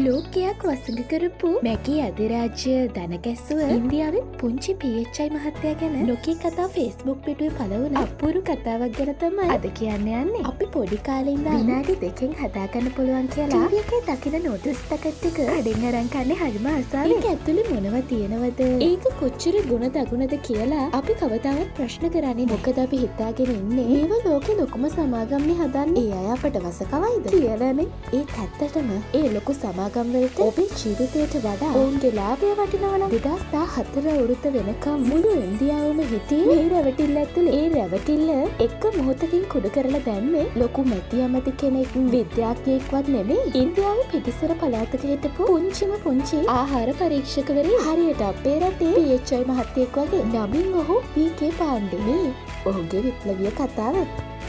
ලෝකයක් වසඟ කරපු මැගේ අධිරාජ්‍ය දනගැස්සුව ඉන්දියාවේ පුංචි PHI මහත්තයා ගැන ලෝකේ කතා ෆේස්බුක් පිටුවේ පළවුණ අපූරු කතාවක් ගැන තමයි අද කියන්න යන්නේ. අපි පොඩි කාලේ ඉඳන් විනාඩි 2කින් හදාගන්න පුළුවන් කියලා ටීවී එකේ දකින නූඩල්ස් පැකට් එක කඩෙන් අරන් කන්නේ හරිම ආසාවෙන්. ඒක ඇතුලේ මොනවද තියෙනවද? ඒක කොච්චර ගුණ දගුණද කියලා අපි කවදාවත් ප්‍රශ්න කරන්නේ. මොකද අපි හිතාගෙන ඉන්නේ මේව ලෝකේ ලොකුම සමාගම්නේ හදන්නේ. ඒ අය අපට වසකවයිද කියලානේ. ඒත් ඇත්තටම ඒ ලොකු සමාගම්වලට ඔබේ ජීවිතයට වඩා ඔවුන්ගේ ලාභය වටිනවනම් 2014 අවුරුද්ද වෙනකම් මුළු ඉන්දියාවම හිටියේ මේ රැවටිල්ල ඇතුලේ. ඒ රැවටිල්ල එක්ක මොහොතකින් කුඩු කරලා දැම්මේ ලොකු මැති ඇමති කෙනෙක් විද්‍යාඥයෙක්වත් නෙමෙයි. ඉන්දියාවේ පිටිසර පළාතක හිටපු පුංචි ආහාර පරීක්ෂකවරයෙක්. හරියට අපේ රටේ PHI මහත්තයෙක් වගේ. නමින් ඔහු VK පාණ්ඩේ. මේ ඔහුගේ විප්ලවීය කතාව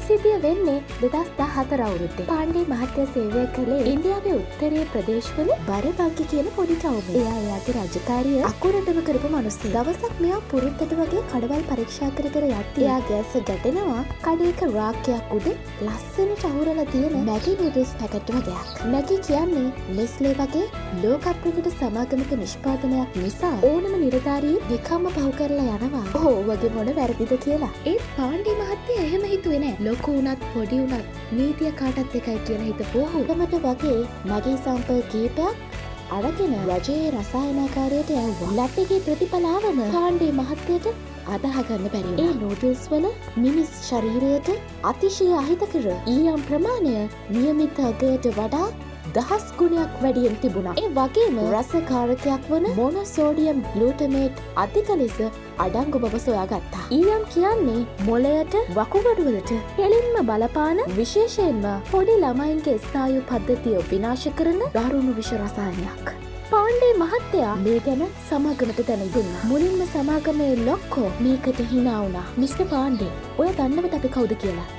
සිද්ධිය වෙන්නේ 2014 අවුරුද්දේ. පාණ්ඩේ මහත්තයා සේවය කළේ ඉන්දියාවේ උත්තරේ ප්‍රදේශවල බරබංකි කියන පොඩි ටවුමේ. එයාගේ රාජකාරිය අකුරටම කරපු මිනිස්සෙක්. දවසක් මෙයා පුරුද්දට වගේ කඩවල් පරීක්ෂා කර යද්දී එයාගේ ඇස ගැටෙනවා කඩේක රාක්කයක් උඩ ලස්සනට අහුරලා තියෙන මැගි නූඩල්ස් පැකට් වගේක්. මැගි කියන්නේ ලෙස්ලේ වගේ ලෝකප්‍රියට සමාගමක නිෂ්පාදනයක් නිසා ඕනම නිලධාරියෙක් නිකම්ම පහු කරලා යනවා. ඕ වගේ මොන වැරදිද කියලා. ඒත් පාණ්ඩේ මහත්තයා එහෙම හිතුවේ නෑ. ලොකු වුණත් පොඩි වුණත් නීතිය කාටත් එකයි කියන හිතපු ඔහු කොමට වගේ මගේ සම්පල් කීපයක් අරගෙන රජයේ රසායනාකාරයට යවුවා. ලැබ් එකේ ප්‍රතිඵල ආවම පාණ්ඩේ මහත්තයට අදහගන්න බැරි වුණා. ඒ නූඩල්ස් වල මිනිස් ශරීරයට අතිශය අහිතකර ඊයම් ප්‍රමාණය නියමිත අගයට වඩා 10 ගුණයක් වැඩියෙන් තිබුණා. ඒ වගේම රසකාරකයක් වන මොනෝසෝඩියම් ග්ලූටමේට් අධික ලෙස අඩංගු බව සොයාගත්තා. ඊයම් කියන්නේ මොළයට වකුගඩු වලට කෙලින්ම බලපාන විශේෂයෙන්ම පොඩි ළමයින්ගේ ස්නායු පද්ධතිය විනාශ කරන දරුණු විෂ රසායනයක්. පාණ්ඩේ මහත්තයා මේ ගැන සමාගමට දැන දුන්නා. මුලින්ම සමාගමේ ලොක්කෝ මේකට hina වුණා. මිස්ටර් පාණ්ඩේ, ඔය දන්නවද අපි කවුද කියලා?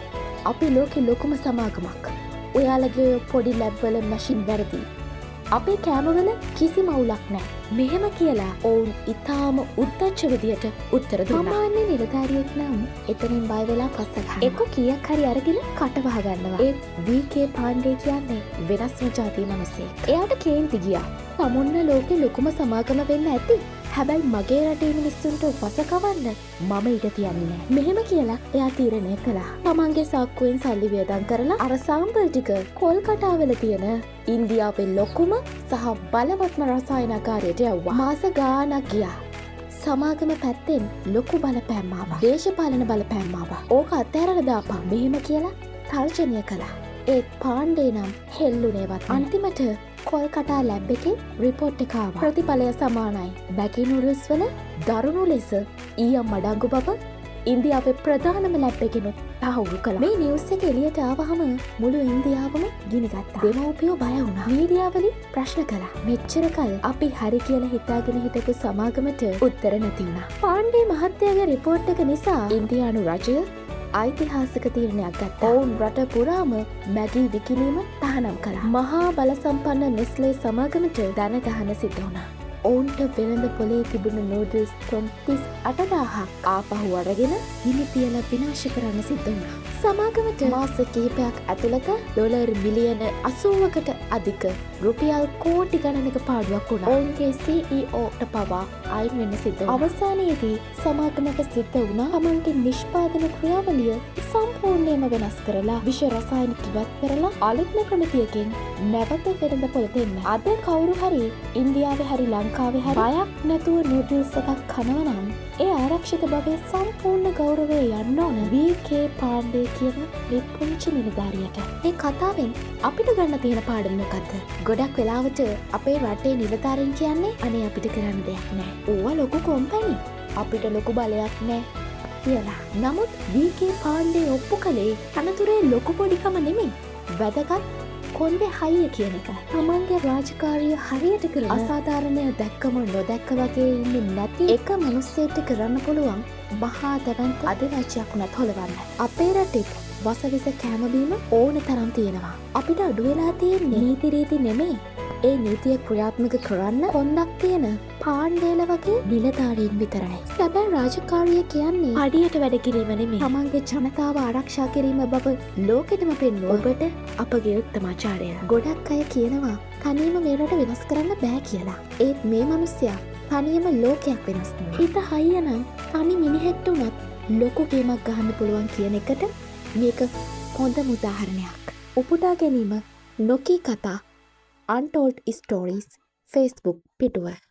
අපි ලෝකේ ලොකුම සමාගමක්. ඔයාලගේ පොඩි ලැබ්වල මැෂින් වැරදි. අපේ කෑමවල කිසිම අවුලක් නෑ. මෙහෙම කියලා ඔවුන් ඉතාම උද්දච්ච විදියට උත්තර දුන්නා. සාමාන්‍ය නිලධාරියෙක් නම් එතනින් බය වෙලා පස්ස ගන්නවා. එක්ක කීයක් හරි අරගෙන කට වහ ගන්නවා. ඒ VK පාණ්ඩේ කියන්නේ වෙනස්ම ජාතිය මිනිහෙක්. එයාට කේන්ති ගියා. සමුන්න ලෝකේ ලොකුම සමාගම වෙන්න ඇති. හැබැයි මගේ රටේ මිනිස්සුන්ට වසකවන්න මම ඉඩ තියන්නේ නෑ. මෙහෙම කියලා එයා තීරණය කළා. තමන්ගේ සාක්කුවෙන් සල්ලි වියදම් කරලා අර සාම්පල් ටික කොල්කටාවල තියෙන ඉන්දියාවේ ලොකුම සහ බලවත්ම රසායනකාරයට යවුවා. මාස ගාණක් ගියා. සමාගම පැත්තෙන් ලොකු බලපෑම් ආවා. දේශපාලන බලපෑම් ආවා. ඕක අත්හැරලා දාපන් මෙහෙම කියලා තර්ජනය කළා. ඒත් පාණ්ඩේ නම් හෙල්ලුනේවත්. අන්තිමට කොල්කටා ලැබ් එකේ රිපෝට් එක ආවා. ප්‍රතිඵලය සමානයි. මැගි නූඩල්ස් වල දරුණු ලෙස ඊයම් අඩංගු බව ඉන්දියාවේ ප්‍රධානම ලැබ් එකෙනුත් තහවුරු කළා. මේ නිවුස් එක එළියට ආවහම මුළු ඉන්දියාවම ගිනිගත්තා. දෙමව්පියෝ බය වුණා. මීඩියාවලින් ප්‍රශ්න කළා. මෙච්චර කල් අපි හරි කියලා හිතාගෙන හිටපු සමාගමට උත්තර නැති වුණා. පාණ්ඩේ මහත්තයාගේ රිපෝට් එක නිසා ඉන්දියානු රජය ඓතිහාසික තීරණයක් ගත්තා. ඔවුන් රට පුරාම මැගි විකිණීම තහනම් කළා. මහා බල සම්පන්න නෙස්ලේ සමාගමට දන ගහන සිද්ධ වුණා. ඔවුන්ට වෙළඳ පොලේ තිබුණු නූඩල්ස් 38,000ක් ආපහු අරගෙන ගිනි තියලා විනාශ කරන්න සිද්ධ වුණා. සමාගමට මාස කිහිපයක් ඇතුළත ඩොලර් මිලියන 80කට අධික රුපියල් කෝටි ගණනක පාඩුවක් වුණා. ඔවුන්ගේ CEOට පවා අයින් වෙන්න සිද්ධ වුණා. අවසානයේදී සමාගමට සිද්ධ වුණා තමන්ගේ නිෂ්පාදන ක්‍රියාවලිය සම්පූර්ණයෙන්ම වෙනස් කරලා විෂ රසායනික ඉවත් කරලා අලුත්ම ක්‍රමයකින් නැවත වෙළඳ පොලට එන්න. අද කවුරු හරි ඉන්දියාවේ හරි ලංකාවේ හරි බයක් නැතුව නූඩල්ස් එකක් කනවා නම් ඒ ආරක්ෂිත භවයේ සම්පූර්ණ ගෞරවය යන්න ඕන VK පාණ්ඩේ කියන මේ පුංචි නිලධාරියට. මේ කතාවෙන් අපිට ගන්න තියෙන පාඩම මොකද්ද? ගොඩක් වෙලාවට අපේ රටේ නිලධාරීන් කියන්නේ අනේ අපිට කරන්න දෙයක් නෑ. ඕවා ලොකු කොම්පැනි. අපිට ලොකු බලයක් නෑ කියලා. නමුත් VK පාණ්ඩේ ඔප්පු කළේ තනතුරේ ලොකු පොඩිකම නෙමෙයි. වැදගත් කොන්දේ හයිය කියන එක. තමන්ගේ රාජකාරිය හරියට කරන අසාධාරණය දැක්කම නොදැක්ක වගේ ඉන්නේ නැති එක මිනිස්සෙක්ට කරන්න පුළුවන් මහා දැවැන්ත අධිරාජ්‍යයක් උනත් හොලවන්න. අපේ රටේ වසවිස කෑමබීම ඕන තරම් තියෙනවා. අපිට අඩු වෙලා තියෙන්නේ නීති රීති නෙමෙයි. ඒ නීතිය ක්‍රියාත්මක කරන්න කොන්දක් තියෙන පාණ්ඩේල වගේ නිලධාරීන් විතරයි. සැබෑ රාජකාරිය කියන්නේ අඩියට වැඩ කිරීම නෙමෙයි. තමන්ගේ ජනතාව ආරක්ෂා කිරීම බව ලෝකෙටම පෙන්වන ඔබට අපගේ උත්තමාචාරය. ගොඩක් අය කියනවා තනියම මේවට වෙනස් කරන්න බෑ කියලා. ඒත් මේ මිනිස්සයා තනියම ලෝකයක් වෙනස් කරනවා. හිත හයියනම් තනි මිනිහෙක්ට උනත් ලොකු ගේමක් ගහන්න පුළුවන් කියන එකට මේක හොඳම උදාහරණයක්. උපුටා ගැනීම නොකී කතා Untold Stories Facebook පිටුව.